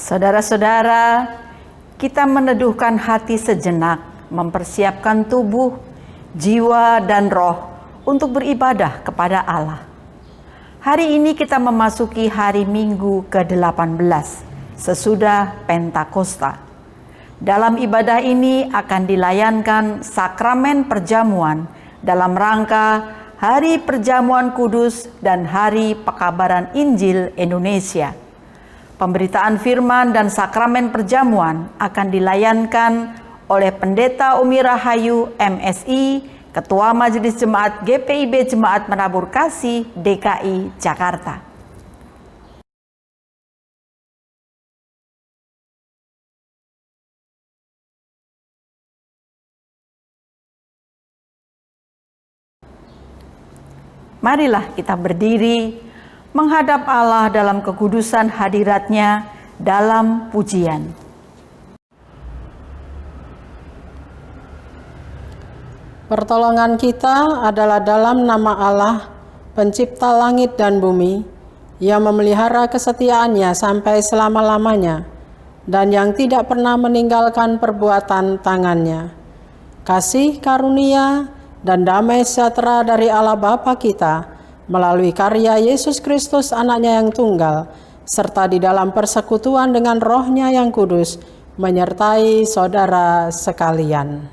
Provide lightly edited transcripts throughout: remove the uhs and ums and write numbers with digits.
Saudara-saudara, kita meneduhkan hati sejenak, mempersiapkan tubuh, jiwa, dan roh untuk beribadah kepada Allah. Hari ini kita memasuki hari Minggu ke-18 sesudah Pentakosta. Dalam ibadah ini akan dilayankan sakramen perjamuan dalam rangka Hari Perjamuan Kudus dan Hari Pekabaran Injil Indonesia. Pemberitaan firman dan sakramen perjamuan akan dilayankan oleh Pendeta Umi Rahayu MSI, Ketua Majelis Jemaat GPIB Jemaat Menabur Kasih DKI Jakarta. Marilah kita berdiri menghadap Allah dalam kekudusan hadirat-Nya dalam pujian. Pertolongan kita adalah dalam nama Allah, pencipta langit dan bumi, yang memelihara kesetiaannya sampai selama-lamanya, dan yang tidak pernah meninggalkan perbuatan tangannya. Kasih karunia dan damai sejahtera dari Allah Bapa kita, melalui karya Yesus Kristus anaknya yang tunggal, serta di dalam persekutuan dengan Roh-Nya yang kudus, menyertai saudara sekalian.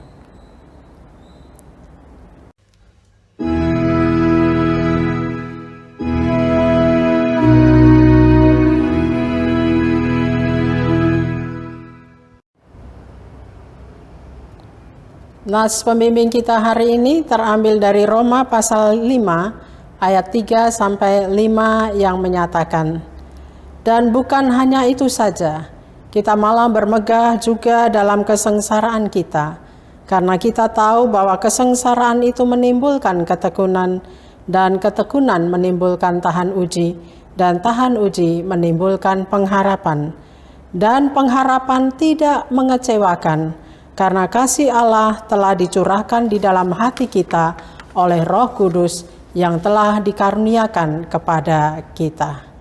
Nas pembimbing kita hari ini terambil dari Roma pasal 5 ayat 3 sampai 5 yang menyatakan, dan bukan hanya itu saja, kita malah bermegah juga dalam kesengsaraan kita, karena kita tahu bahwa kesengsaraan itu menimbulkan ketekunan, dan ketekunan menimbulkan tahan uji, dan tahan uji menimbulkan pengharapan. Dan pengharapan tidak mengecewakan, karena kasih Allah telah dicurahkan di dalam hati kita oleh Roh Kudus yang telah dikaruniakan kepada kita.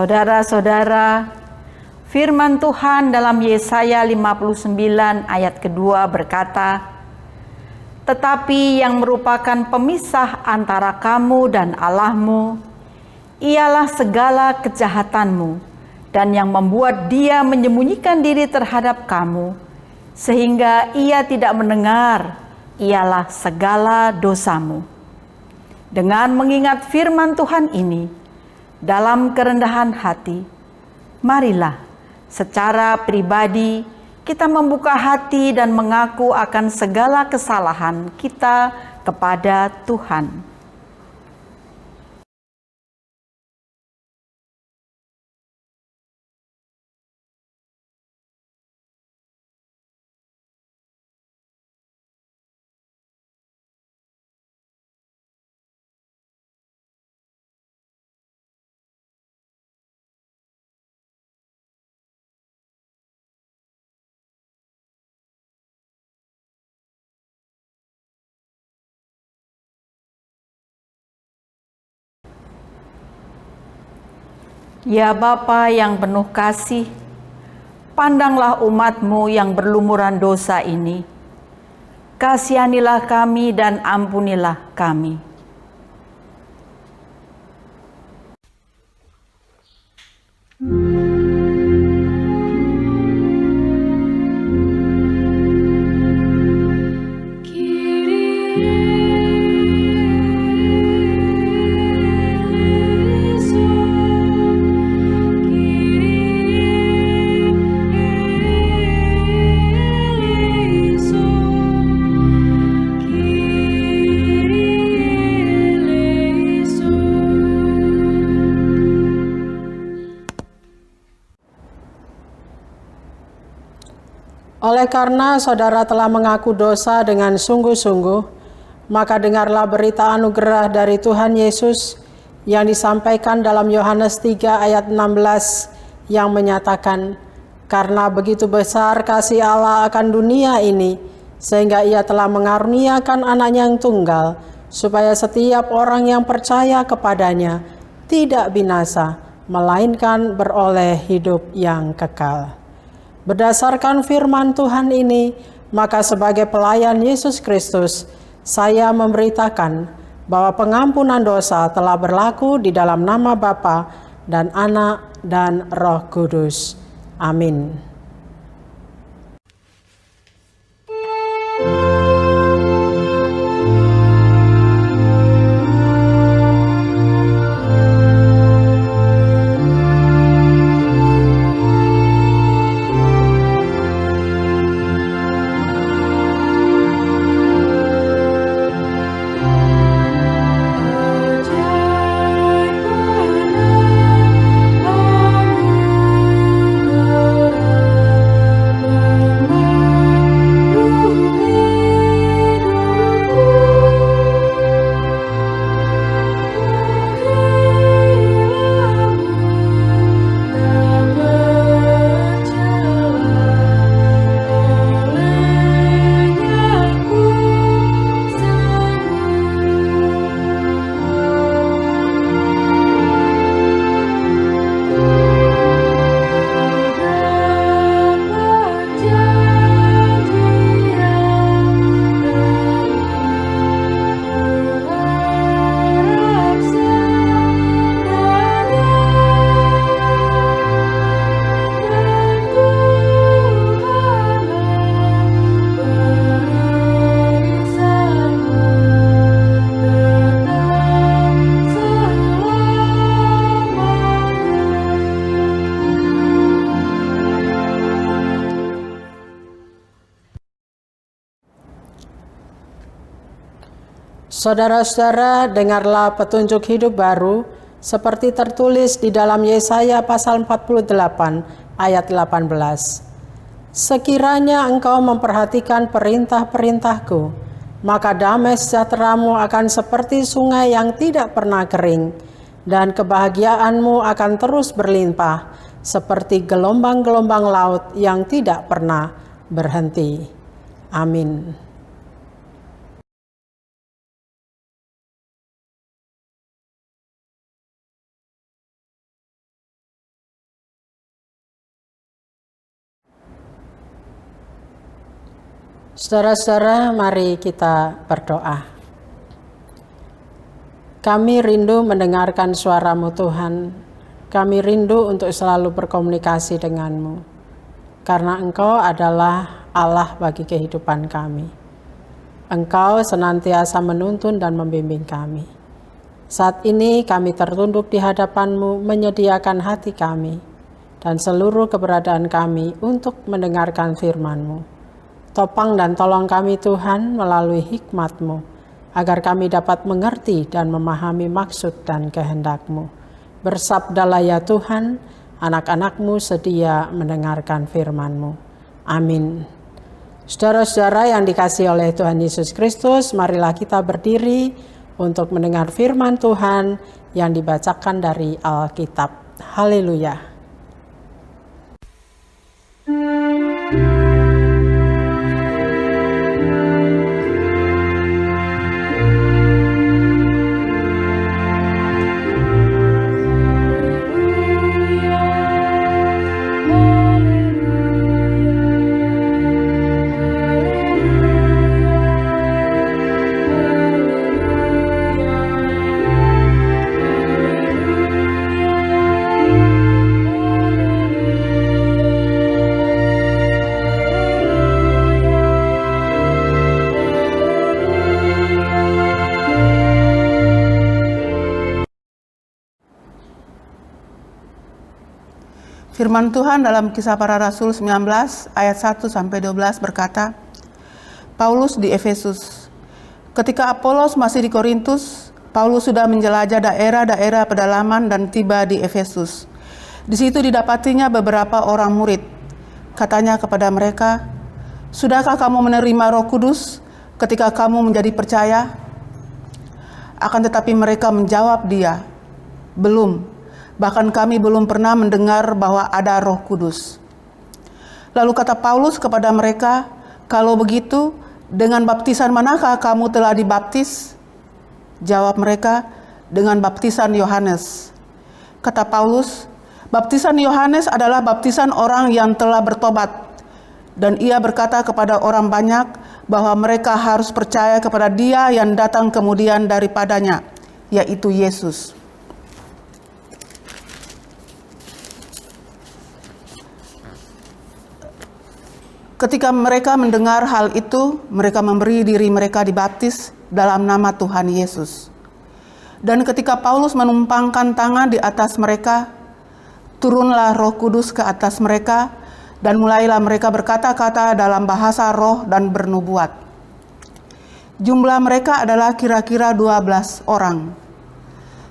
Saudara-saudara, firman Tuhan dalam Yesaya 59 ayat kedua berkata, tetapi yang merupakan pemisah antara kamu dan Allahmu, ialah segala kejahatanmu, dan yang membuat dia menyembunyikan diri terhadap kamu, sehingga ia tidak mendengar, ialah segala dosamu. Dengan mengingat firman Tuhan ini, dalam kerendahan hati, marilah secara pribadi kita membuka hati dan mengaku akan segala kesalahan kita kepada Tuhan. Ya Bapa yang penuh kasih, pandanglah umat-Mu yang berlumuran dosa ini. Kasihanilah kami dan ampunilah kami. Oleh karena saudara telah mengaku dosa dengan sungguh-sungguh, maka dengarlah berita anugerah dari Tuhan Yesus yang disampaikan dalam Yohanes 3 ayat 16 yang menyatakan, karena begitu besar kasih Allah akan dunia ini, sehingga ia telah mengaruniakan anaknya yang tunggal, supaya setiap orang yang percaya kepadanya tidak binasa, melainkan beroleh hidup yang kekal. Berdasarkan firman Tuhan ini, maka sebagai pelayan Yesus Kristus, saya memberitakan bahwa pengampunan dosa telah berlaku di dalam nama Bapa dan Anak dan Roh Kudus. Amin. Saudara-saudara, dengarlah petunjuk hidup baru seperti tertulis di dalam Yesaya pasal 48 ayat 18. Sekiranya engkau memperhatikan perintah-perintahku, maka damai sejahteramu akan seperti sungai yang tidak pernah kering, dan kebahagiaanmu akan terus berlimpah seperti gelombang-gelombang laut yang tidak pernah berhenti. Amin. Saudara-saudara, mari kita berdoa. Kami rindu mendengarkan suara-Mu Tuhan. Kami rindu untuk selalu berkomunikasi dengan-Mu. Karena Engkau adalah Allah bagi kehidupan kami. Engkau senantiasa menuntun dan membimbing kami. Saat ini kami tertunduk di hadapan-Mu, menyediakan hati kami dan seluruh keberadaan kami untuk mendengarkan firman-Mu. Topang dan tolong kami Tuhan melalui hikmat-Mu, agar kami dapat mengerti dan memahami maksud dan kehendak-Mu. Bersabdalah ya Tuhan, anak-anak-Mu sedia mendengarkan firman-Mu. Amin. Saudara-saudara yang dikasihi oleh Tuhan Yesus Kristus, marilah kita berdiri untuk mendengar firman Tuhan yang dibacakan dari Alkitab. Haleluya. Firman Tuhan dalam Kisah Para Rasul 19 ayat 1-12 berkata, Paulus di Efesus. Ketika Apolos masih di Korintus, Paulus sudah menjelajah daerah-daerah pedalaman dan tiba di Efesus. Di situ didapatinya beberapa orang murid. Katanya kepada mereka, "Sudahkah kamu menerima Roh Kudus ketika kamu menjadi percaya?" Akan tetapi mereka menjawab dia, "Belum. Bahkan kami belum pernah mendengar bahwa ada Roh Kudus." Lalu kata Paulus kepada mereka, "Kalau begitu, dengan baptisan manakah kamu telah dibaptis?" Jawab mereka, "Dengan baptisan Yohanes." Kata Paulus, "Baptisan Yohanes adalah baptisan orang yang telah bertobat." Dan ia berkata kepada orang banyak bahwa mereka harus percaya kepada Dia yang datang kemudian daripadanya, yaitu Yesus. Ketika mereka mendengar hal itu, mereka memberi diri mereka dibaptis dalam nama Tuhan Yesus. Dan ketika Paulus menumpangkan tangan di atas mereka, turunlah Roh Kudus ke atas mereka, dan mulailah mereka berkata-kata dalam bahasa roh dan bernubuat. Jumlah mereka adalah kira-kira 12 orang.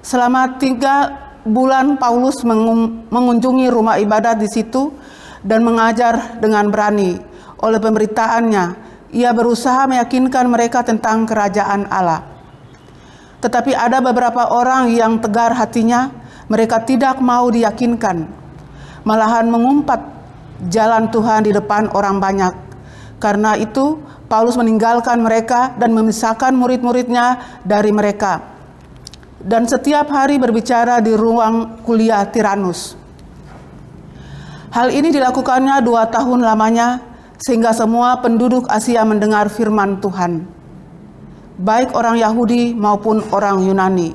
Selama 3 bulan Paulus mengunjungi rumah ibadat di situ dan mengajar dengan berani. Oleh pemberitaannya, ia berusaha meyakinkan mereka tentang kerajaan Allah. Tetapi ada beberapa orang yang tegar hatinya, mereka tidak mau diyakinkan, malahan mengumpat jalan Tuhan di depan orang banyak. Karena itu, Paulus meninggalkan mereka dan memisahkan murid-muridnya dari mereka. Dan setiap hari berbicara di ruang kuliah Tiranus. Hal ini dilakukannya 2 tahun lamanya, sehingga semua penduduk Asia mendengar firman Tuhan, baik orang Yahudi maupun orang Yunani.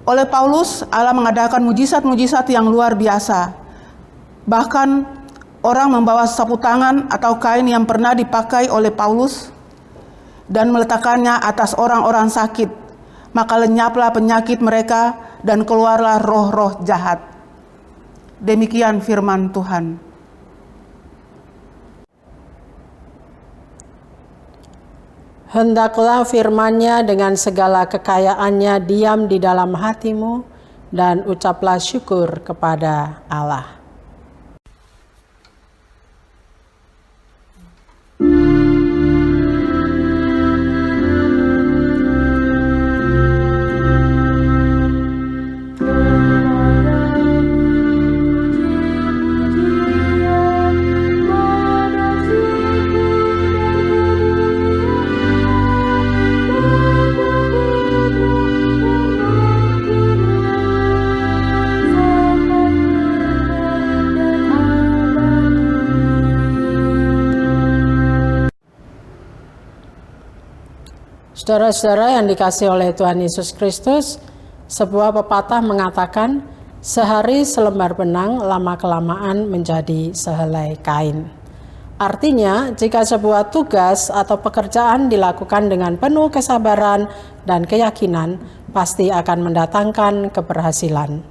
Oleh Paulus, Allah mengadakan mujizat-mujizat yang luar biasa. Bahkan orang membawa sapu tangan atau kain yang pernah dipakai oleh Paulus dan meletakkannya atas orang-orang sakit, maka lenyaplah penyakit mereka dan keluarlah roh-roh jahat. Demikian firman Tuhan. Hendaklah firman-Nya dengan segala kekayaannya diam di dalam hatimu, dan ucaplah syukur kepada Allah. Saudara-saudara yang dikasihi oleh Tuhan Yesus Kristus, sebuah pepatah mengatakan, sehari selembar benang lama-kelamaan menjadi sehelai kain. Artinya, jika sebuah tugas atau pekerjaan dilakukan dengan penuh kesabaran dan keyakinan, pasti akan mendatangkan keberhasilan.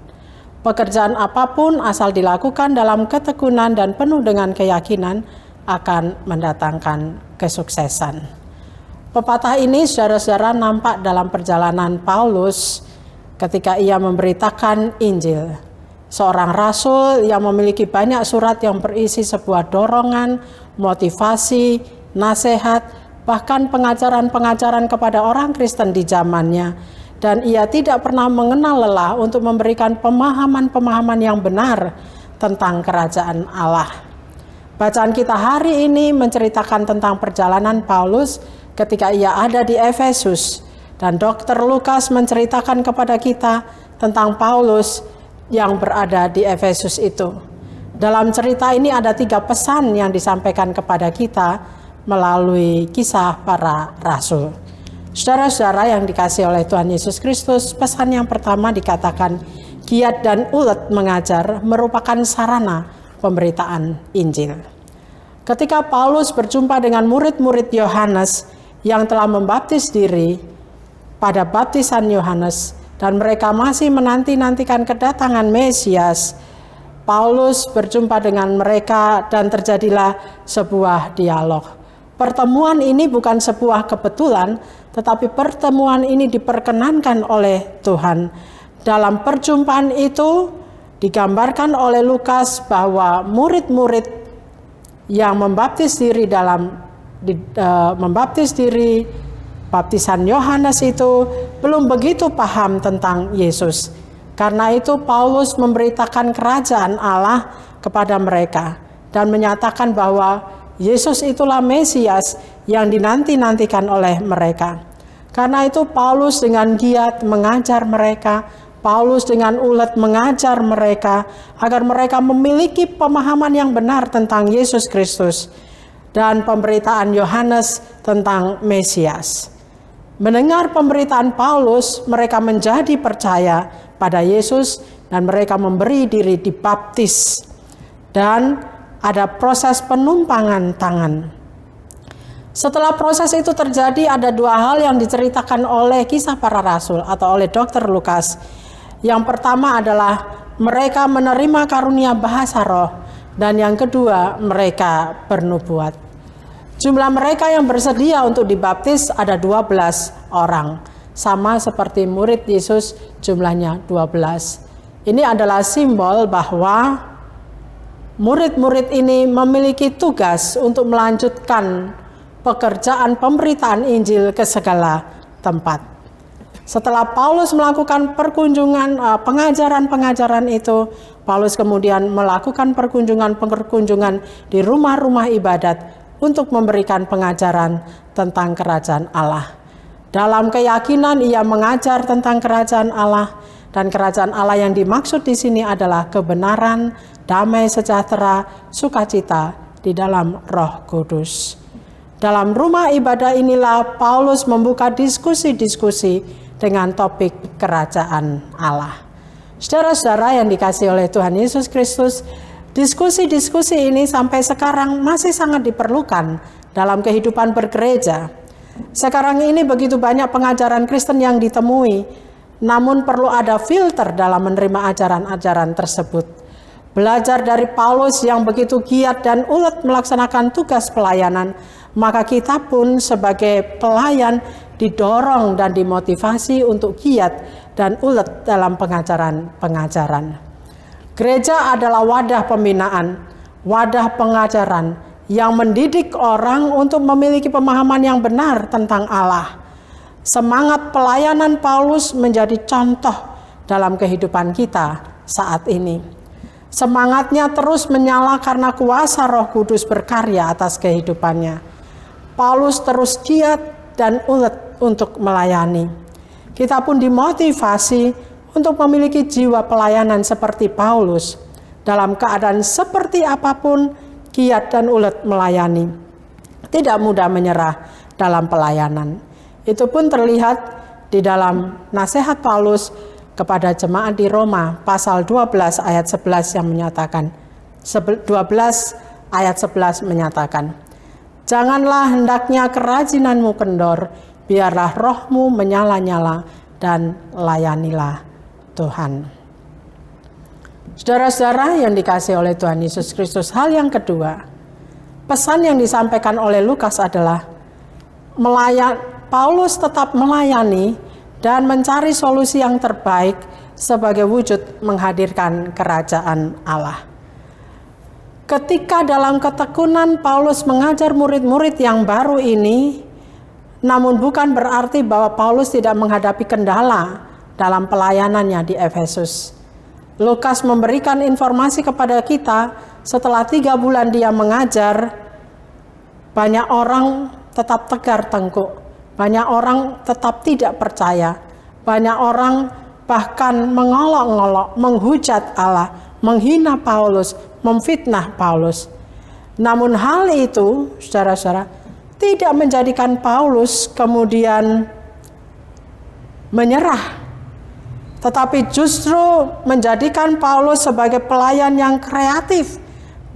Pekerjaan apapun asal dilakukan dalam ketekunan dan penuh dengan keyakinan akan mendatangkan kesuksesan. Pepatah ini saudara-saudara nampak dalam perjalanan Paulus ketika ia memberitakan Injil. Seorang rasul yang memiliki banyak surat yang berisi sebuah dorongan, motivasi, nasihat, bahkan pengajaran-pengajaran kepada orang Kristen di zamannya. Dan ia tidak pernah mengenal lelah untuk memberikan pemahaman-pemahaman yang benar tentang kerajaan Allah. Bacaan kita hari ini menceritakan tentang perjalanan Paulus ketika ia ada di Efesus, dan Dr. Lukas menceritakan kepada kita tentang Paulus yang berada di Efesus itu. Dalam cerita ini ada 3 pesan yang disampaikan kepada kita melalui Kisah Para Rasul. Saudara-saudara yang dikasihi oleh Tuhan Yesus Kristus, pesan yang pertama dikatakan, giat dan ulet mengajar merupakan sarana pemberitaan Injil. Ketika Paulus berjumpa dengan murid-murid Yohanes yang telah membaptis diri pada baptisan Yohanes, dan mereka masih menanti-nantikan kedatangan Mesias, Paulus berjumpa dengan mereka dan terjadilah sebuah dialog. Pertemuan ini bukan sebuah kebetulan, tetapi pertemuan ini diperkenankan oleh Tuhan. Dalam perjumpaan itu digambarkan oleh Lukas bahwa murid-murid yang membaptis diri baptisan Yohanes itu belum begitu paham tentang Yesus. Karena itu Paulus memberitakan kerajaan Allah kepada mereka dan menyatakan bahwa Yesus itulah Mesias yang dinanti-nantikan oleh mereka. Karena itu Paulus dengan giat mengajar mereka, Paulus dengan ulet mengajar mereka agar mereka memiliki pemahaman yang benar tentang Yesus Kristus dan pemberitaan Yohanes tentang Mesias. Mendengar pemberitaan Paulus, mereka menjadi percaya pada Yesus dan mereka memberi diri dibaptis. Dan ada proses penumpangan tangan. Setelah proses itu terjadi, ada dua hal yang diceritakan oleh Kisah Para Rasul atau oleh Dr. Lukas. Yang pertama adalah mereka menerima karunia bahasa roh, dan yang kedua mereka bernubuat. Jumlah mereka yang bersedia untuk dibaptis ada 12 orang. Sama seperti murid Yesus jumlahnya 12. Ini adalah simbol bahwa murid-murid ini memiliki tugas untuk melanjutkan pekerjaan pemberitaan Injil ke segala tempat. Setelah Paulus melakukan pengajaran itu, Paulus kemudian melakukan perkunjungan di rumah-rumah ibadat untuk memberikan pengajaran tentang kerajaan Allah. Dalam keyakinan ia mengajar tentang kerajaan Allah, dan kerajaan Allah yang dimaksud di sini adalah kebenaran, damai sejahtera, sukacita di dalam Roh Kudus. Dalam rumah ibadah inilah Paulus membuka diskusi-diskusi dengan topik kerajaan Allah. Saudara-saudara yang dikasihi oleh Tuhan Yesus Kristus, diskusi-diskusi ini sampai sekarang masih sangat diperlukan dalam kehidupan bergereja. Sekarang ini begitu banyak pengajaran Kristen yang ditemui, namun perlu ada filter dalam menerima ajaran-ajaran tersebut. Belajar dari Paulus yang begitu giat dan ulet melaksanakan tugas pelayanan, maka kita pun sebagai pelayan didorong dan dimotivasi untuk giat dan ulet dalam pengajaran. Gereja adalah wadah pembinaan, wadah pengajaran yang mendidik orang untuk memiliki pemahaman yang benar tentang Allah. Semangat pelayanan Paulus menjadi contoh dalam kehidupan kita saat ini. Semangatnya terus menyala karena kuasa Roh Kudus berkarya atas kehidupannya. Paulus terus giat dan ulet untuk melayani. Kita pun dimotivasi untuk memiliki jiwa pelayanan seperti Paulus. Dalam keadaan seperti apapun, giat dan ulet melayani. Tidak mudah menyerah dalam pelayanan. Itu pun terlihat di dalam nasihat Paulus kepada jemaat di Roma pasal 12 ayat 11 yang menyatakan 12 ayat 11 menyatakan, janganlah hendaknya kerajinanmu kendor, biarlah rohmu menyala-nyala dan layanilah Tuhan. Saudara-saudara yang dikasihi oleh Tuhan Yesus Kristus, hal yang kedua, pesan yang disampaikan oleh Lukas adalah Paulus tetap melayani dan mencari solusi yang terbaik sebagai wujud menghadirkan kerajaan Allah. Ketika dalam ketekunan Paulus mengajar murid-murid yang baru ini, namun bukan berarti bahwa Paulus tidak menghadapi kendala dalam pelayanannya di Efesus. Lukas memberikan informasi kepada kita setelah 3 bulan dia mengajar, banyak orang tetap tegar tengkuk, banyak orang tetap tidak percaya, banyak orang bahkan mengolok-ngolok, menghujat Allah, menghina Paulus, memfitnah Paulus. Namun hal itu, saudara-saudara, tidak menjadikan Paulus kemudian menyerah, tetapi justru menjadikan Paulus sebagai pelayan yang kreatif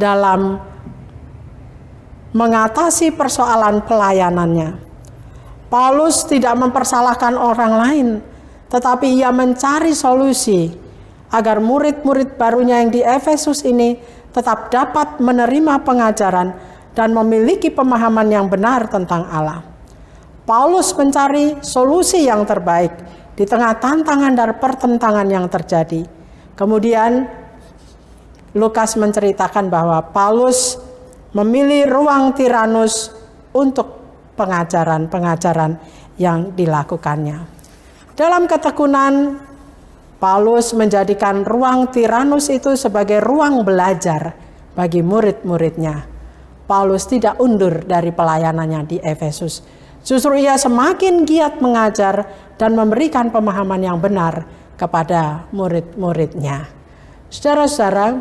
dalam mengatasi persoalan pelayanannya. Paulus tidak mempersalahkan orang lain, tetapi ia mencari solusi agar murid-murid barunya yang di Efesus ini tetap dapat menerima pengajaran dan memiliki pemahaman yang benar tentang Allah. Paulus mencari solusi yang terbaik di tengah tantangan dan pertentangan yang terjadi. Kemudian Lukas menceritakan bahwa Paulus memilih ruang Tiranus untuk pengajaran-pengajaran yang dilakukannya. Dalam ketekunan, Paulus menjadikan ruang Tiranus itu sebagai ruang belajar bagi murid-muridnya. Paulus tidak undur dari pelayanannya di Efesus. Justru ia semakin giat mengajar dan memberikan pemahaman yang benar kepada murid-muridnya. Saudara-saudara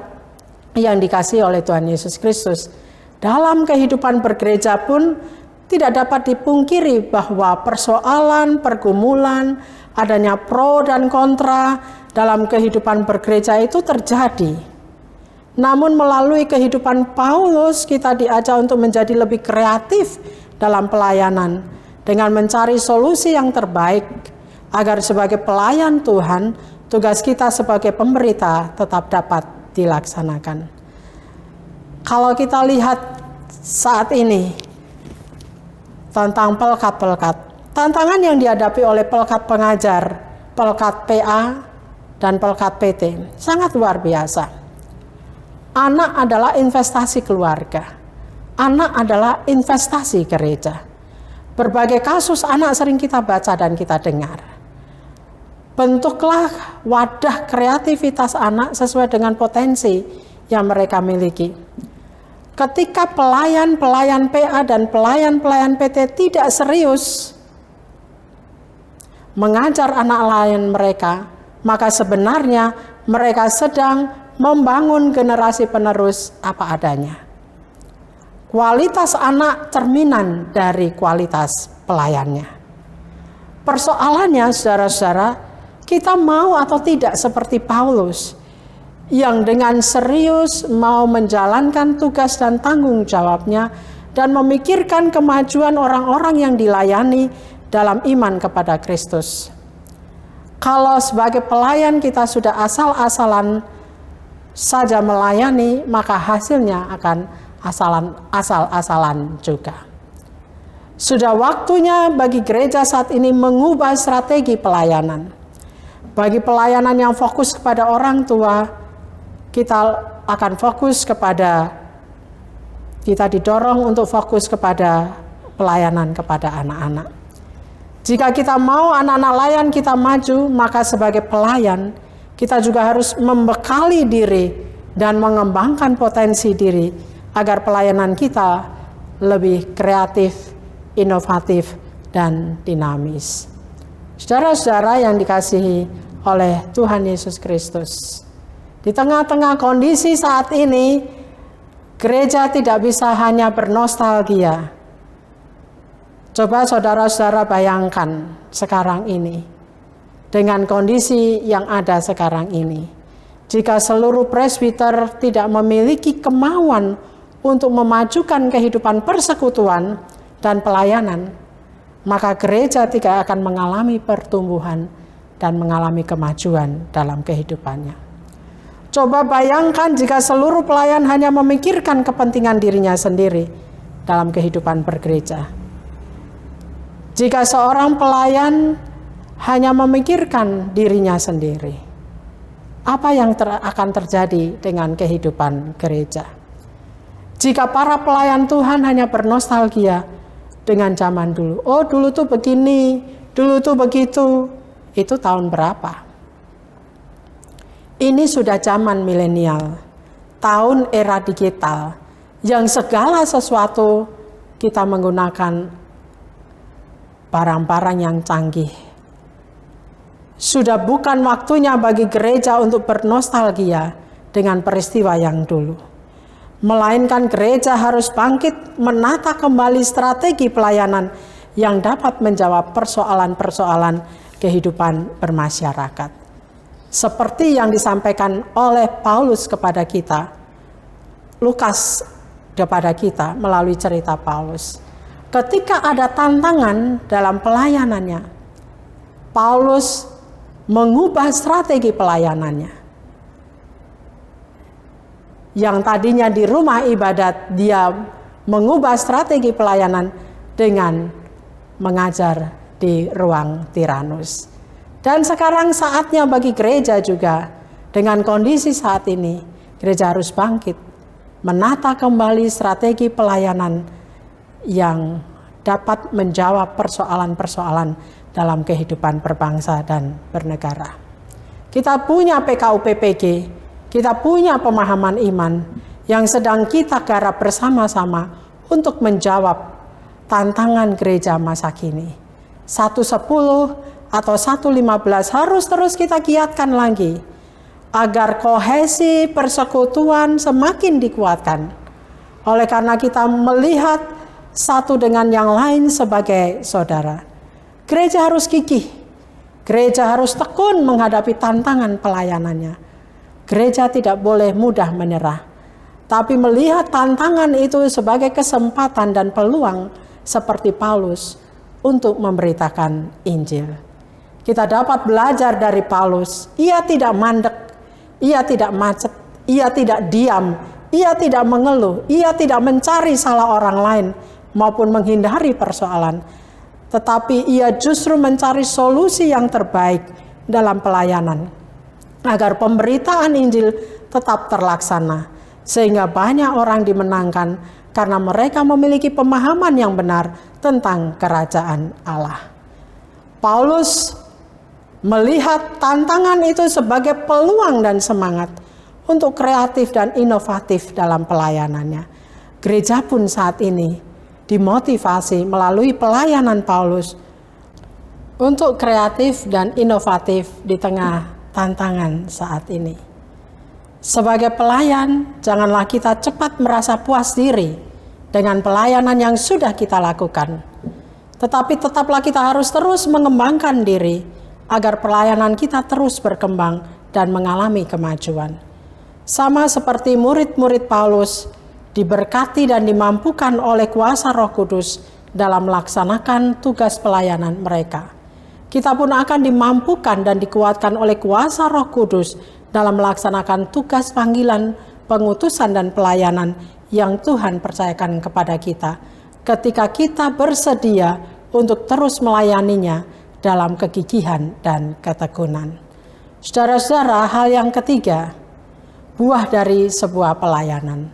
yang dikasihi oleh Tuhan Yesus Kristus, dalam kehidupan bergereja pun tidak dapat dipungkiri bahwa persoalan, pergumulan, adanya pro dan kontra dalam kehidupan bergereja itu terjadi. Namun melalui kehidupan Paulus kita diajak untuk menjadi lebih kreatif dalam pelayanan dengan mencari solusi yang terbaik agar sebagai pelayan Tuhan, tugas kita sebagai pemberita tetap dapat dilaksanakan. Kalau kita lihat saat ini tentang pelkat-pelkat, tantangan yang dihadapi oleh pelkat pengajar, pelkat PA, dan pelkat PT sangat luar biasa. Anak adalah investasi keluarga. Anak adalah investasi gereja. Berbagai kasus anak sering kita baca dan kita dengar. Bentuklah wadah kreativitas anak sesuai dengan potensi yang mereka miliki. Ketika pelayan-pelayan PA dan pelayan-pelayan PT tidak serius mengajar anak lain mereka, maka sebenarnya mereka sedang membangun generasi penerus apa adanya. Kualitas anak cerminan dari kualitas pelayannya. Persoalannya, saudara-saudara, kita mau atau tidak seperti Paulus yang dengan serius mau menjalankan tugas dan tanggung jawabnya dan memikirkan kemajuan orang-orang yang dilayani dalam iman kepada Kristus. Kalau sebagai pelayan kita sudah asal-asalan saja melayani, maka hasilnya akan asal-asalan juga. Sudah waktunya bagi gereja saat ini mengubah strategi pelayanan. Bagi pelayanan yang fokus kepada orang tua, kita akan fokus kepada, kita didorong untuk fokus kepada pelayanan kepada anak-anak. Jika kita mau anak-anak layan kita maju, maka sebagai pelayan, kita juga harus membekali diri dan mengembangkan potensi diri agar pelayanan kita lebih kreatif, inovatif, dan dinamis. Saudara-saudara yang dikasihi oleh Tuhan Yesus Kristus, di tengah-tengah kondisi saat ini, gereja tidak bisa hanya bernostalgia. Coba saudara-saudara bayangkan sekarang ini, dengan kondisi yang ada sekarang ini. Jika seluruh presbiter tidak memiliki kemauan untuk memajukan kehidupan persekutuan dan pelayanan, maka gereja tidak akan mengalami pertumbuhan dan mengalami kemajuan dalam kehidupannya. Coba bayangkan jika seluruh pelayan hanya memikirkan kepentingan dirinya sendiri dalam kehidupan bergereja. Jika seorang pelayan hanya memikirkan dirinya sendiri, apa yang akan terjadi dengan kehidupan gereja? Jika para pelayan Tuhan hanya bernostalgia dengan zaman dulu, oh dulu tuh begini, dulu tuh begitu, itu tahun berapa? Ini sudah zaman milenial, tahun era digital, yang segala sesuatu kita menggunakan barang-barang yang canggih. Sudah bukan waktunya bagi gereja untuk bernostalgia dengan peristiwa yang dulu. Melainkan gereja harus bangkit menata kembali strategi pelayanan yang dapat menjawab persoalan-persoalan kehidupan bermasyarakat. Seperti yang disampaikan oleh Paulus kepada kita, Lukas kepada kita melalui cerita Paulus. Ketika ada tantangan dalam pelayanannya, Paulus mengubah strategi pelayanannya. yang tadinya di rumah ibadat, dia mengubah strategi pelayanan dengan mengajar di ruang Tiranus. Dan sekarang saatnya bagi gereja juga, dengan kondisi saat ini, gereja harus bangkit, menata kembali strategi pelayanan yang dapat menjawab persoalan-persoalan dalam kehidupan berbangsa dan bernegara. Kita punya PKUPPG, kita punya pemahaman iman yang sedang kita garap bersama-sama untuk menjawab tantangan gereja masa kini. 1:10 atau 1:15 harus terus kita giatkan lagi agar kohesi persekutuan semakin dikuatkan. Oleh karena kita melihat satu dengan yang lain sebagai saudara. Gereja harus gigih. Gereja harus tekun menghadapi tantangan pelayanannya. Gereja tidak boleh mudah menyerah, tapi melihat tantangan itu sebagai kesempatan dan peluang seperti Paulus untuk memberitakan Injil. Kita dapat belajar dari Paulus. Ia tidak mandek, ia tidak macet, ia tidak diam, ia tidak mengeluh, ia tidak mencari salah orang lain maupun menghindari persoalan. Tetapi ia justru mencari solusi yang terbaik dalam pelayanan agar pemberitaan Injil tetap terlaksana, sehingga banyak orang dimenangkan karena mereka memiliki pemahaman yang benar tentang kerajaan Allah. Paulus melihat tantangan itu sebagai peluang dan semangat untuk kreatif dan inovatif dalam pelayanannya. Gereja pun saat ini dimotivasi melalui pelayanan Paulus untuk kreatif dan inovatif di tengah tantangan saat ini. Sebagai pelayan, janganlah kita cepat merasa puas diri dengan pelayanan yang sudah kita lakukan. Tetapi tetaplah kita harus terus mengembangkan diri agar pelayanan kita terus berkembang dan mengalami kemajuan. Sama seperti murid-murid Paulus diberkati dan dimampukan oleh kuasa Roh Kudus dalam melaksanakan tugas pelayanan mereka. Kita pun akan dimampukan dan dikuatkan oleh kuasa Roh Kudus dalam melaksanakan tugas panggilan, pengutusan dan pelayanan yang Tuhan percayakan kepada kita ketika kita bersedia untuk terus melayaninya dalam kegigihan dan ketekunan. Saudara-saudara, hal yang ketiga, buah dari sebuah pelayanan.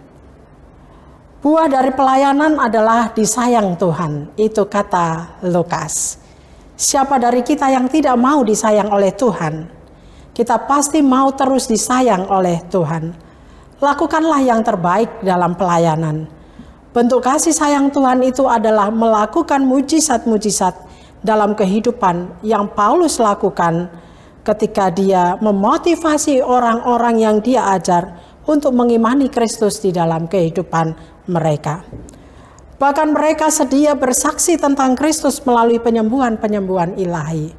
Buah dari pelayanan adalah disayang Tuhan, itu kata Lukas. Siapa dari kita yang tidak mau disayang oleh Tuhan? Kita pasti mau terus disayang oleh Tuhan. Lakukanlah yang terbaik dalam pelayanan. Bentuk kasih sayang Tuhan itu adalah melakukan mujizat-mujizat dalam kehidupan yang Paulus lakukan ketika dia memotivasi orang-orang yang dia ajar untuk mengimani Kristus di dalam kehidupan mereka. Bahkan mereka sedia bersaksi tentang Kristus melalui penyembuhan-penyembuhan ilahi.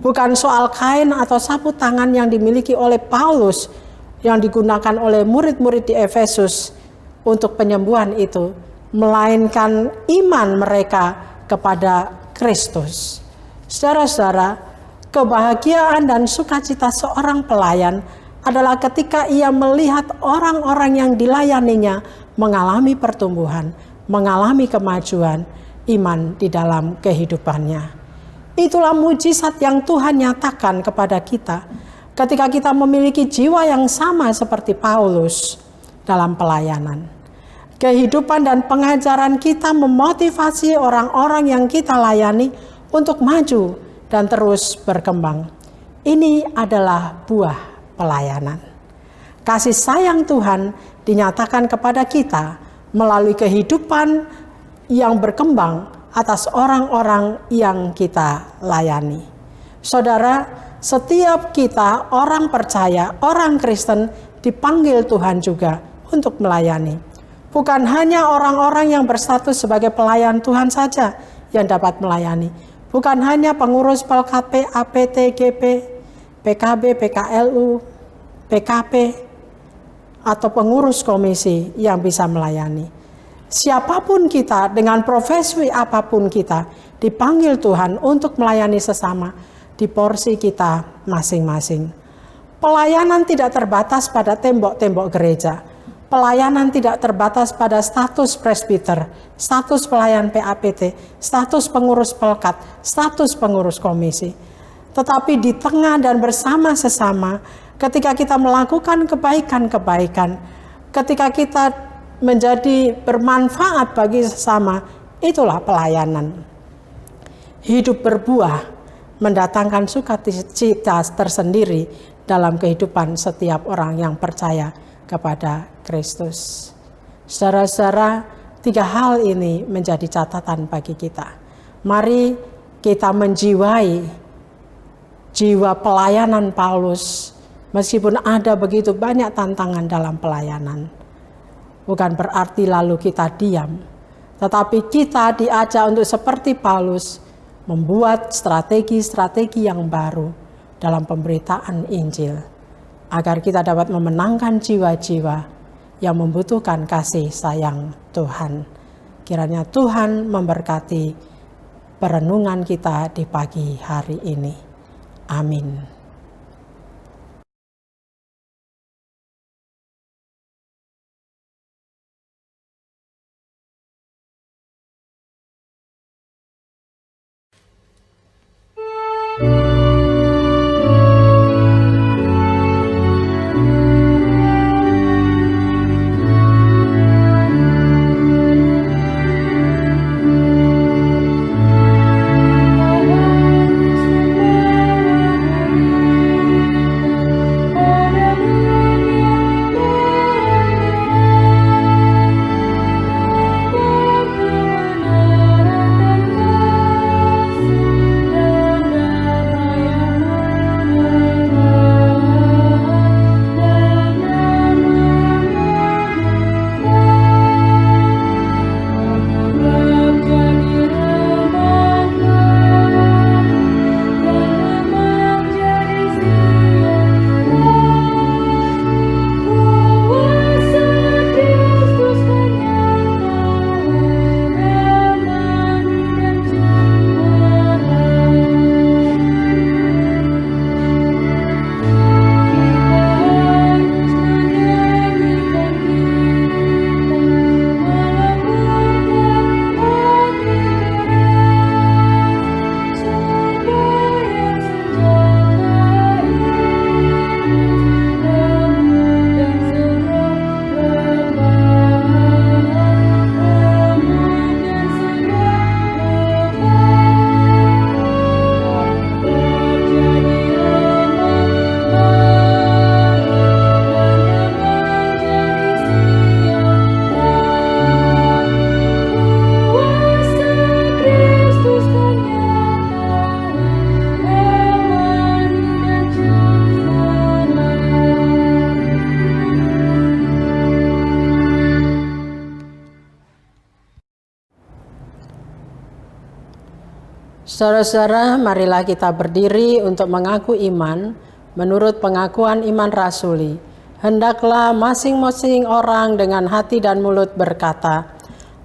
Bukan soal kain atau sapu tangan yang dimiliki oleh Paulus yang digunakan oleh murid-murid di Efesus untuk penyembuhan itu, melainkan iman mereka kepada Kristus. Saudara-saudara, kebahagiaan dan sukacita seorang pelayan adalah ketika ia melihat orang-orang yang dilayaninya mengalami pertumbuhan, mengalami kemajuan iman di dalam kehidupannya. Itulah mujizat yang Tuhan nyatakan kepada kita ketika kita memiliki jiwa yang sama seperti Paulus dalam pelayanan. Kehidupan dan pengajaran kita memotivasi orang-orang yang kita layani untuk maju dan terus berkembang. Ini adalah buah pelayanan. Kasih sayang Tuhan dinyatakan kepada kita melalui kehidupan yang berkembang atas orang-orang yang kita layani. Saudara, setiap kita orang percaya, orang Kristen dipanggil Tuhan juga untuk melayani. Bukan hanya orang-orang yang berstatus sebagai pelayan Tuhan saja yang dapat melayani. Bukan hanya pengurus PLKP, APT, GP, PKB, PKLU, PKP, atau pengurus komisi yang bisa melayani. Siapapun kita, dengan profesi apapun kita, dipanggil Tuhan untuk melayani sesama di porsi kita masing-masing. Pelayanan tidak terbatas pada tembok-tembok gereja. pelayanan tidak terbatas pada status presbiter, status pelayan PAPT, status pengurus pelkat, status pengurus komisi. Tetapi di tengah dan bersama sesama, ketika kita melakukan kebaikan-kebaikan, ketika kita menjadi bermanfaat bagi sesama, itulah pelayanan. Hidup berbuah mendatangkan sukacita tersendiri dalam kehidupan setiap orang yang percaya kepada Kristus. Saudara-saudara, 3 hal ini menjadi catatan bagi kita. Mari kita menjiwai jiwa pelayanan Paulus, meskipun ada begitu banyak tantangan dalam pelayanan. Bukan berarti lalu kita diam, tetapi kita diajak untuk seperti Paulus, membuat strategi-strategi yang baru dalam pemberitaan Injil, agar kita dapat memenangkan jiwa-jiwa yang membutuhkan kasih sayang Tuhan. Kiranya Tuhan memberkati perenungan kita di pagi hari ini. Amin. Saudara-saudara, marilah kita berdiri untuk mengaku iman menurut pengakuan iman rasuli. Hendaklah masing-masing orang dengan hati dan mulut berkata,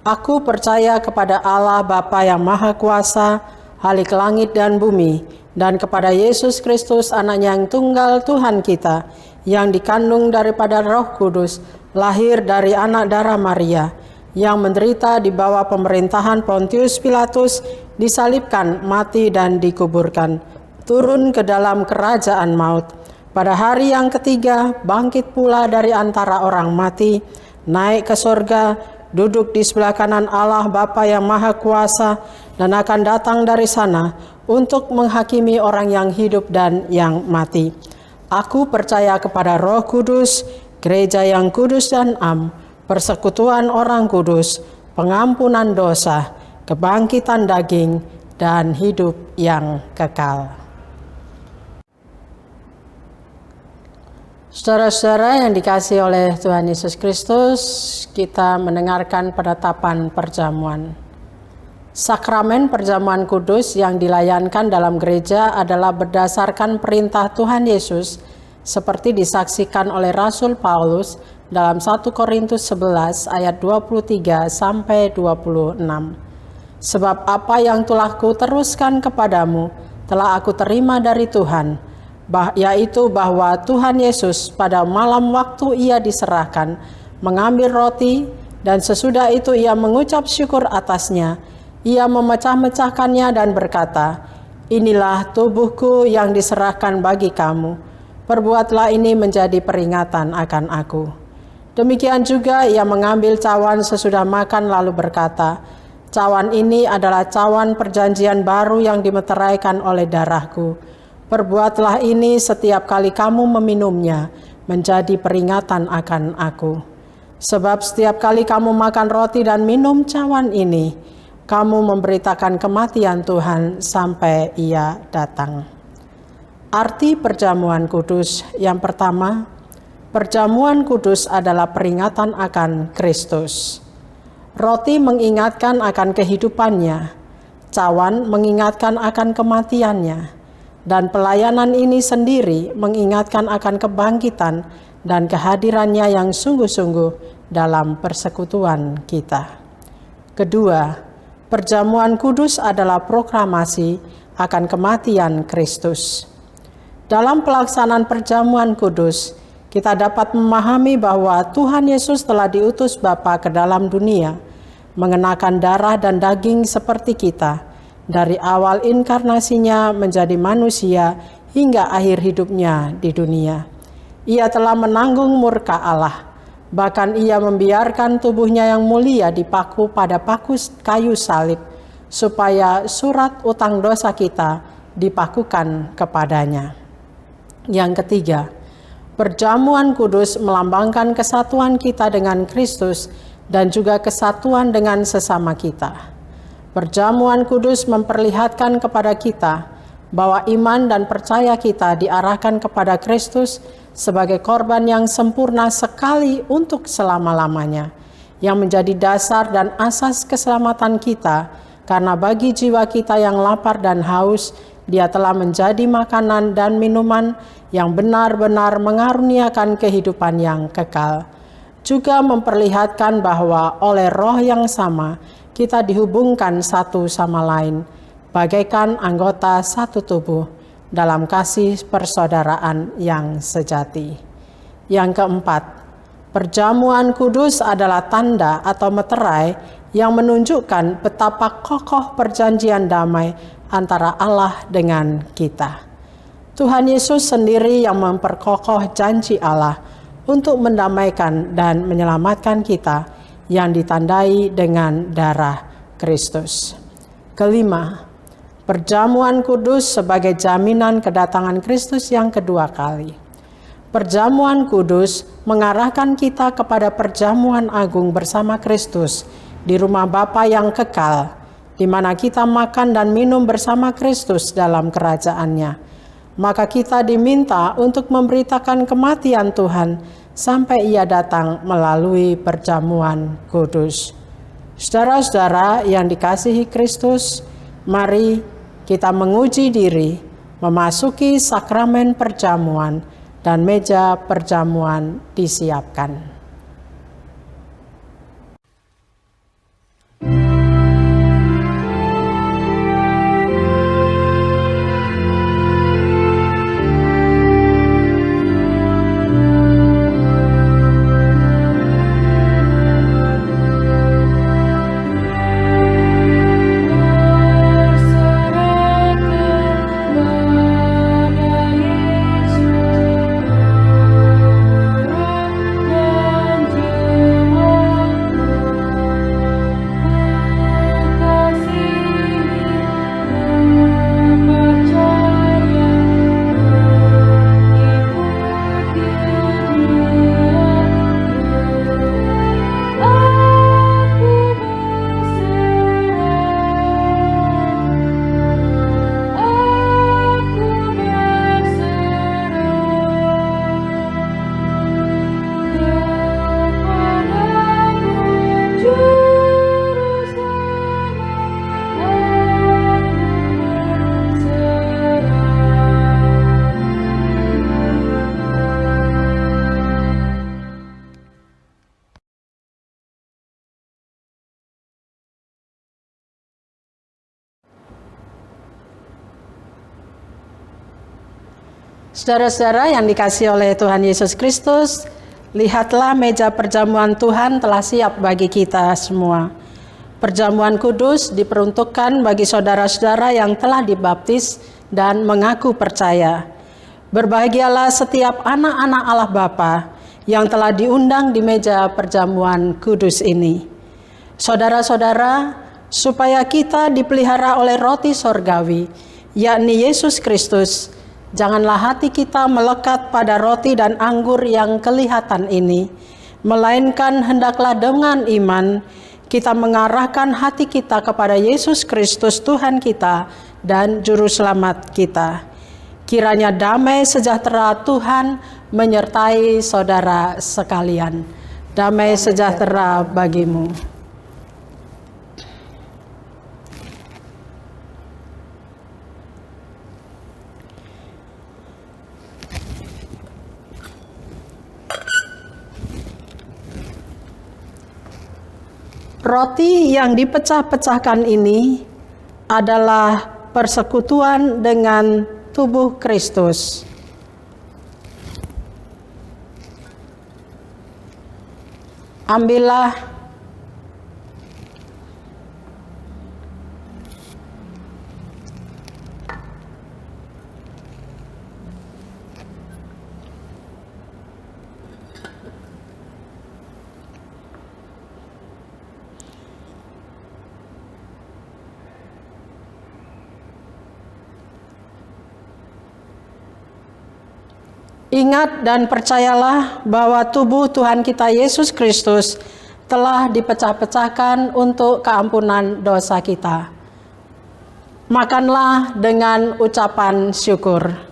"Aku percaya kepada Allah Bapa yang Maha Kuasa, Khalik langit dan bumi, dan kepada Yesus Kristus Anaknya yang tunggal Tuhan kita, yang dikandung daripada Roh Kudus, lahir dari anak darah Maria, yang menderita di bawah pemerintahan Pontius Pilatus, disalibkan, mati dan dikuburkan, turun ke dalam kerajaan maut. Pada hari yang ketiga bangkit pula dari antara orang mati, naik ke sorga, duduk di sebelah kanan Allah Bapa yang Maha Kuasa, dan akan datang dari sana untuk menghakimi orang yang hidup dan yang mati. Aku percaya kepada Roh Kudus, gereja yang kudus dan am, persekutuan orang kudus, pengampunan dosa, kebangkitan daging, dan hidup yang kekal." Saudara-saudara yang dikasihi oleh Tuhan Yesus Kristus, kita mendengarkan penetapan perjamuan. Sakramen perjamuan kudus yang dilayankan dalam gereja adalah berdasarkan perintah Tuhan Yesus, seperti disaksikan oleh Rasul Paulus dalam 1 Korintus 11 ayat 23-26. "Sebab apa yang telah kuteruskan kepadamu telah aku terima dari Tuhan, yaitu bahwa Tuhan Yesus pada malam waktu ia diserahkan mengambil roti, dan sesudah itu ia mengucap syukur atasnya. Ia memecah-mecahkannya dan berkata, "Inilah tubuhku yang diserahkan bagi kamu. Perbuatlah ini menjadi peringatan akan aku." Demikian juga ia mengambil cawan sesudah makan lalu berkata, "Cawan ini adalah cawan perjanjian baru yang dimeteraikan oleh darahku. Perbuatlah ini setiap kali kamu meminumnya menjadi peringatan akan aku. Sebab setiap kali kamu makan roti dan minum cawan ini, kamu memberitakan kematian Tuhan sampai Ia datang." Arti perjamuan kudus yang pertama, perjamuan kudus adalah peringatan akan Kristus. Roti mengingatkan akan kehidupannya, cawan mengingatkan akan kematiannya, dan pelayanan ini sendiri mengingatkan akan kebangkitan dan kehadirannya yang sungguh-sungguh dalam persekutuan kita. Kedua, perjamuan kudus adalah proklamasi akan kematian Kristus. Dalam pelaksanaan perjamuan kudus, kita dapat memahami bahwa Tuhan Yesus telah diutus Bapa ke dalam dunia, mengenakan darah dan daging seperti kita, dari awal inkarnasinya menjadi manusia hingga akhir hidupnya di dunia. Ia telah menanggung murka Allah, bahkan ia membiarkan tubuhnya yang mulia dipaku pada paku kayu salib, supaya surat utang dosa kita dipakukan kepadanya. Yang ketiga, perjamuan kudus melambangkan kesatuan kita dengan Kristus dan juga kesatuan dengan sesama kita. Perjamuan kudus memperlihatkan kepada kita bahwa iman dan percaya kita diarahkan kepada Kristus sebagai korban yang sempurna sekali untuk selama-lamanya, yang menjadi dasar dan asas keselamatan kita, karena bagi jiwa kita yang lapar dan haus, Dia telah menjadi makanan dan minuman yang benar-benar mengaruniakan kehidupan yang kekal. Juga memperlihatkan bahwa oleh Roh yang sama, kita dihubungkan satu sama lain, bagaikan anggota satu tubuh, dalam kasih persaudaraan yang sejati. Yang keempat, perjamuan kudus adalah tanda atau meterai yang menunjukkan betapa kokoh perjanjian damai antara Allah dengan kita. Tuhan Yesus sendiri yang memperkokoh janji Allah untuk mendamaikan dan menyelamatkan kita yang ditandai dengan darah Kristus. Kelima, perjamuan kudus sebagai jaminan kedatangan Kristus yang kedua kali. Perjamuan kudus mengarahkan kita kepada perjamuan agung bersama Kristus di rumah Bapa yang kekal, di mana kita makan dan minum bersama Kristus dalam kerajaannya. Maka kita diminta untuk memberitakan kematian Tuhan sampai Ia datang melalui perjamuan kudus. Saudara-saudara yang dikasihi Kristus, mari kita menguji diri, memasuki sakramen perjamuan, dan meja perjamuan disiapkan. Saudara-saudara yang dikasihi oleh Tuhan Yesus Kristus, lihatlah meja perjamuan Tuhan telah siap bagi kita semua. Perjamuan kudus diperuntukkan bagi saudara-saudara yang telah dibaptis dan mengaku percaya. Berbahagialah setiap anak-anak Allah Bapa yang telah diundang di meja perjamuan kudus ini. Saudara-saudara, supaya kita dipelihara oleh roti sorgawi, yakni Yesus Kristus, janganlah hati kita melekat pada roti dan anggur yang kelihatan ini, melainkan hendaklah dengan iman kita mengarahkan hati kita kepada Yesus Kristus Tuhan kita dan Juru Selamat kita. Kiranya damai sejahtera Tuhan menyertai saudara sekalian. Damai sejahtera bagimu. Roti yang dipecah-pecahkan ini adalah persekutuan dengan tubuh Kristus. Ambillah Ingat dan percayalah bahwa tubuh Tuhan kita Yesus Kristus telah dipecah-pecahkan untuk keampunan dosa kita. Makanlah dengan ucapan syukur.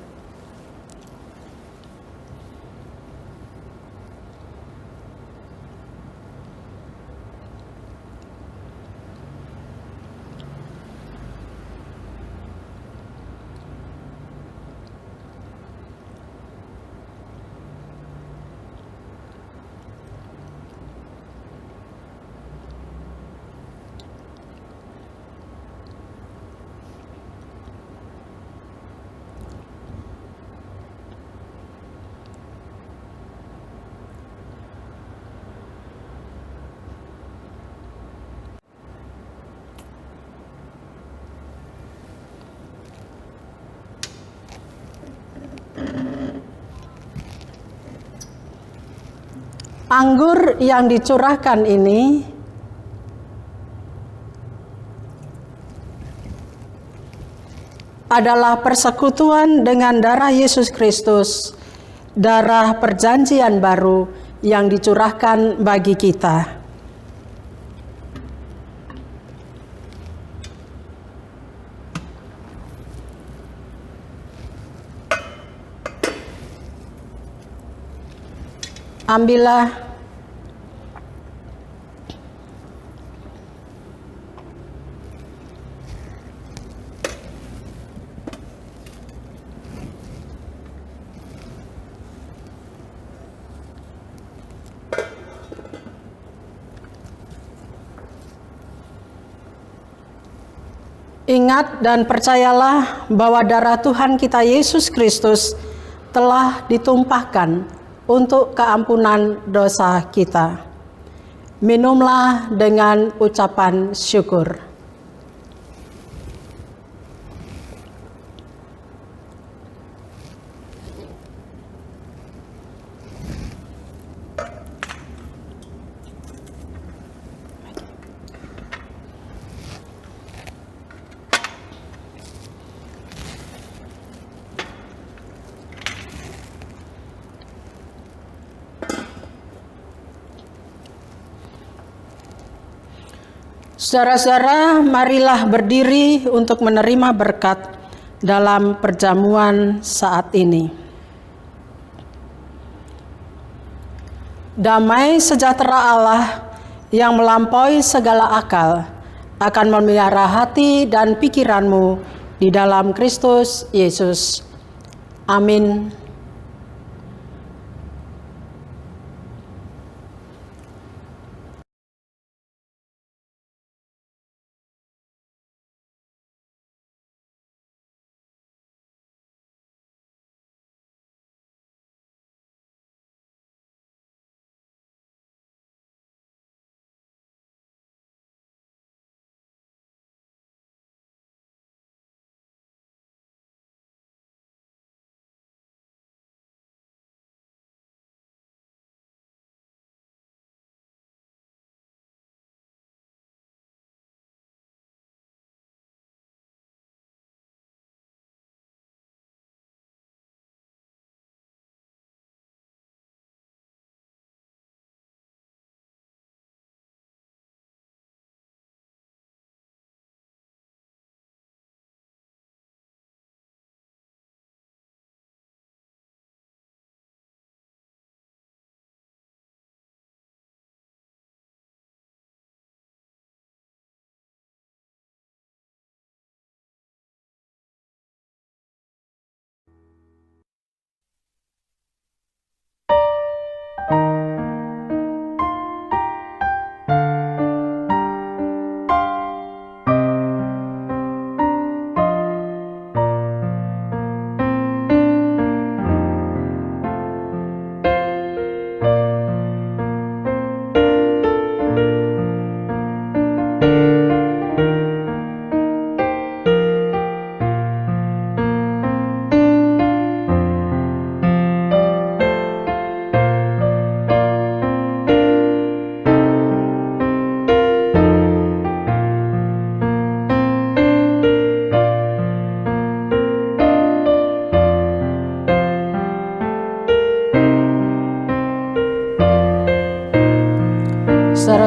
Anggur yang dicurahkan ini adalah persekutuan dengan darah Yesus Kristus, darah perjanjian baru yang dicurahkan bagi kita. Ambillah Ingat dan percayalah bahwa darah Tuhan kita Yesus Kristus telah ditumpahkan untuk keampunan dosa kita. Minumlah dengan ucapan syukur. Saudara-saudara, marilah berdiri untuk menerima berkat dalam perjamuan saat ini. Damai sejahtera Allah yang melampaui segala akal akan memelihara hati dan pikiranmu di dalam Kristus Yesus. Amin.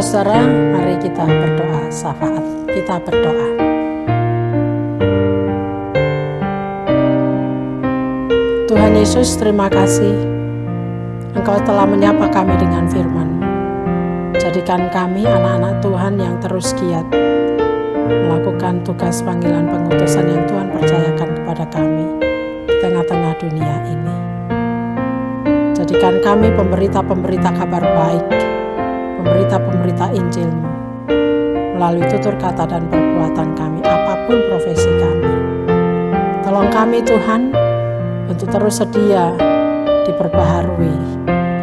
Saudara-saudara, mari kita berdoa syafaat. Kita berdoa. Tuhan Yesus, terima kasih Engkau telah menyapa kami dengan firman-Mu. Jadikan kami anak-anak Tuhan yang terus giat melakukan tugas panggilan pengutusan yang Tuhan percayakan kepada kami di tengah-tengah dunia ini. Jadikan kami pemberita-pemberita kabar baik, pemberita-pemberita Injil-Mu melalui tutur kata dan perbuatan kami, apapun profesi kami. Tolong kami Tuhan untuk terus sedia diperbaharui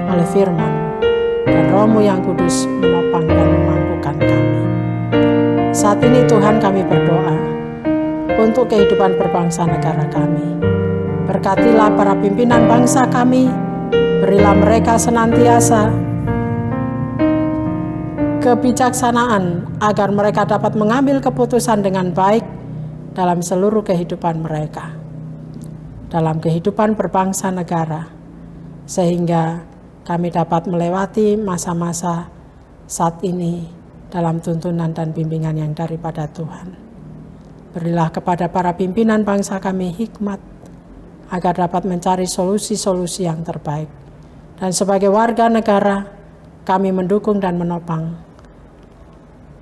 oleh firman-Mu dan Roh-Mu yang kudus menopang dan memampukan kami. Saat ini Tuhan kami berdoa untuk kehidupan berbangsa negara kami. Berkatilah para pimpinan bangsa kami, berilah mereka senantiasa kebijaksanaan agar mereka dapat mengambil keputusan dengan baik dalam seluruh kehidupan mereka, dalam kehidupan berbangsa negara, sehingga kami dapat melewati masa-masa saat ini dalam tuntunan dan bimbingan yang daripada Tuhan. Berilah kepada para pimpinan bangsa kami hikmat agar dapat mencari solusi-solusi yang terbaik. Dan sebagai warga negara, kami mendukung dan menopang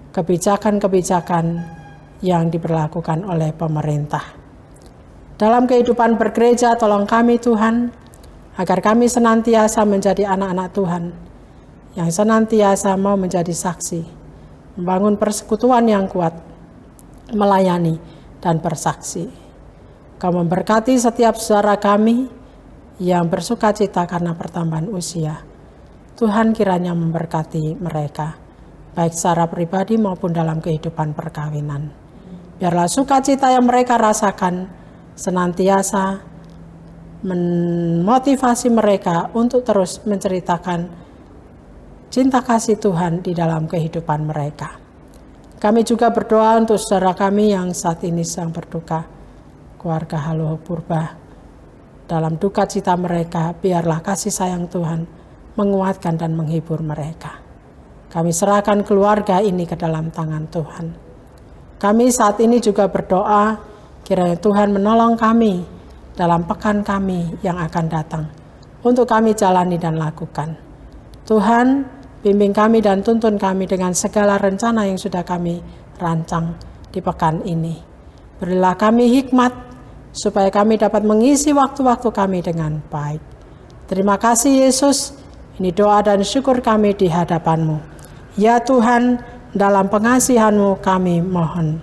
kebijakan-kebijakan yang diberlakukan oleh pemerintah. Dalam kehidupan bergereja, tolong kami Tuhan, agar kami senantiasa menjadi anak-anak Tuhan, yang senantiasa mau menjadi saksi, membangun persekutuan yang kuat, melayani dan bersaksi. Kau memberkati setiap saudara kami yang bersuka cita karena pertambahan usia. Tuhan kiranya memberkati mereka, baik secara pribadi maupun dalam kehidupan perkawinan. Biarlah sukacita yang mereka rasakan senantiasa memotivasi mereka untuk terus menceritakan cinta kasih Tuhan di dalam kehidupan mereka. Kami juga berdoa untuk saudara kami yang saat ini sedang berduka, keluarga Halo Purba. Dalam duka cita mereka, biarlah kasih sayang Tuhan menguatkan dan menghibur mereka. Kami serahkan keluarga ini ke dalam tangan Tuhan. Kami saat ini juga berdoa, kiranya Tuhan menolong kami dalam pekan kami yang akan datang, untuk kami jalani dan lakukan. Tuhan, bimbing kami dan tuntun kami dengan segala rencana yang sudah kami rancang di pekan ini. Berilah kami hikmat, supaya kami dapat mengisi waktu-waktu kami dengan baik. Terima kasih Yesus, ini doa dan syukur kami di hadapan-Mu. Ya Tuhan, dalam pengasihan-Mu kami mohon.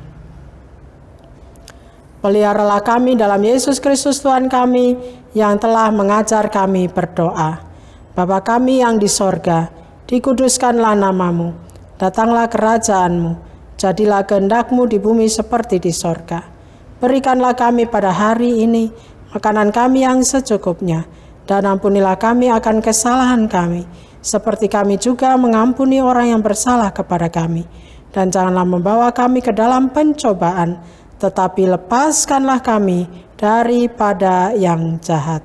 Peliharalah kami dalam Yesus Kristus Tuhan kami, yang telah mengajar kami berdoa. Bapa kami yang di sorga, dikuduskanlah nama-Mu, datanglah kerajaan-Mu, jadilah kehendak-Mu di bumi seperti di sorga. Berikanlah kami pada hari ini makanan kami yang secukupnya, dan ampunilah kami akan kesalahan kami, seperti kami juga mengampuni orang yang bersalah kepada kami. Dan janganlah membawa kami ke dalam pencobaan, tetapi lepaskanlah kami daripada yang jahat.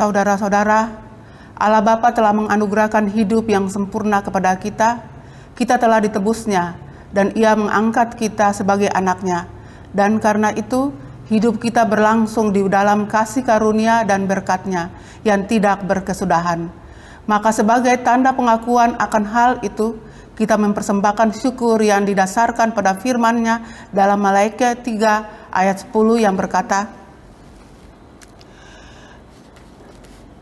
Saudara-saudara, Allah Bapa telah menganugerahkan hidup yang sempurna kepada kita. Kita telah ditebusnya, dan Ia mengangkat kita sebagai anak-Nya. Dan karena itu, hidup kita berlangsung di dalam kasih karunia dan berkat-Nya yang tidak berkesudahan. Maka sebagai tanda pengakuan akan hal itu, kita mempersembahkan syukur yang didasarkan pada firman-Nya dalam Maleakhi 3 ayat 10 yang berkata,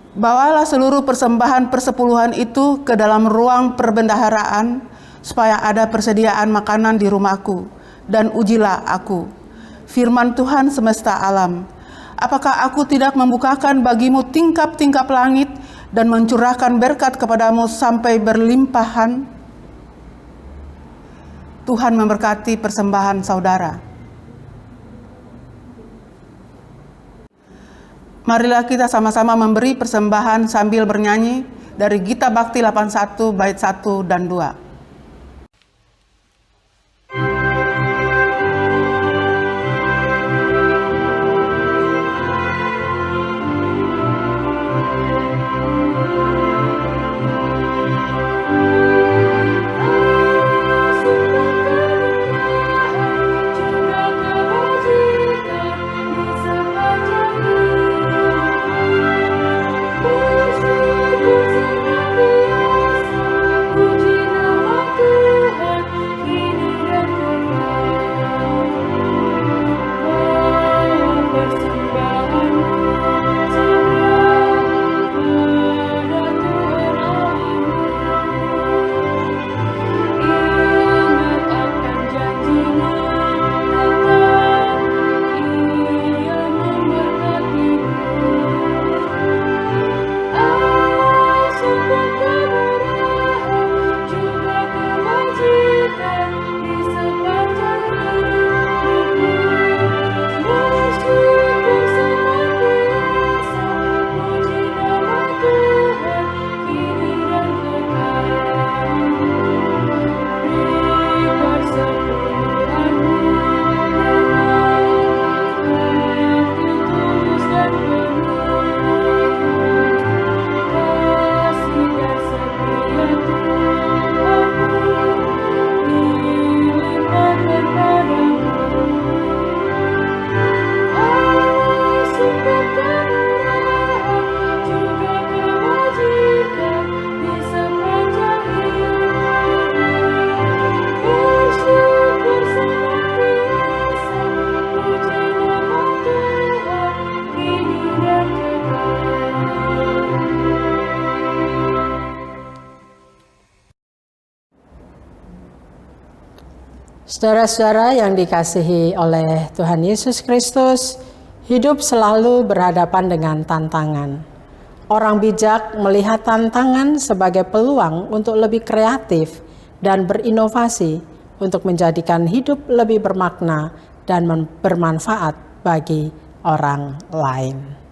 Bawalah seluruh persembahan persepuluhan itu ke dalam ruang perbendaharaan, supaya ada persediaan makanan di rumahku, dan ujilah aku. Firman Tuhan semesta alam, apakah aku tidak membukakan bagimu tingkap-tingkap langit dan mencurahkan berkat kepadamu sampai berlimpahan? Tuhan memberkati persembahan saudara. Marilah kita sama-sama memberi persembahan sambil bernyanyi dari Gita Bakti 81 bait 1 dan 2. Saudara-saudara yang dikasihi oleh Tuhan Yesus Kristus, hidup selalu berhadapan dengan tantangan. Orang bijak melihat tantangan sebagai peluang untuk lebih kreatif dan berinovasi untuk menjadikan hidup lebih bermakna dan bermanfaat bagi orang lain.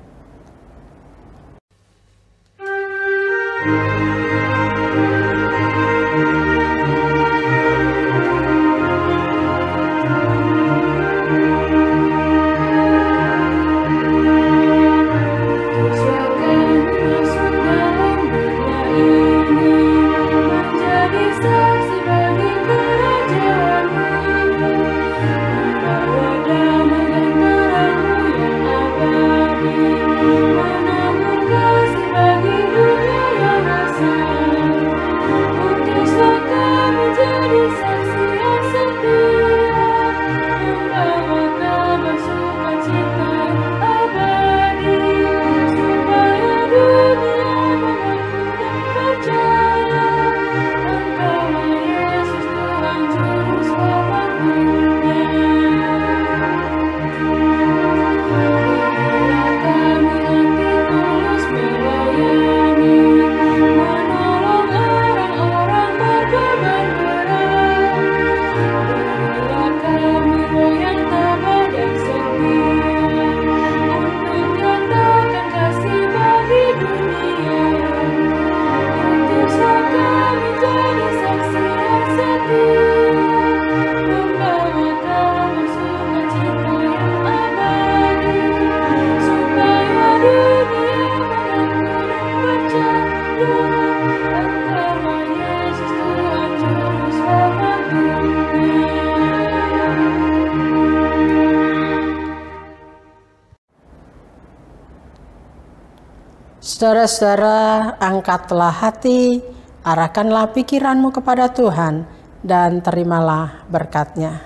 Saudara-saudara, angkatlah hati, arahkanlah pikiranmu kepada Tuhan, dan terimalah berkat-Nya.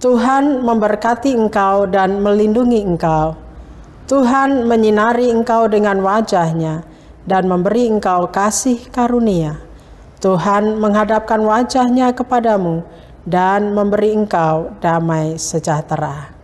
Tuhan memberkati engkau dan melindungi engkau. Tuhan menyinari engkau dengan wajah-Nya dan memberi engkau kasih karunia. Tuhan menghadapkan wajah-Nya kepadamu dan memberi engkau damai sejahtera.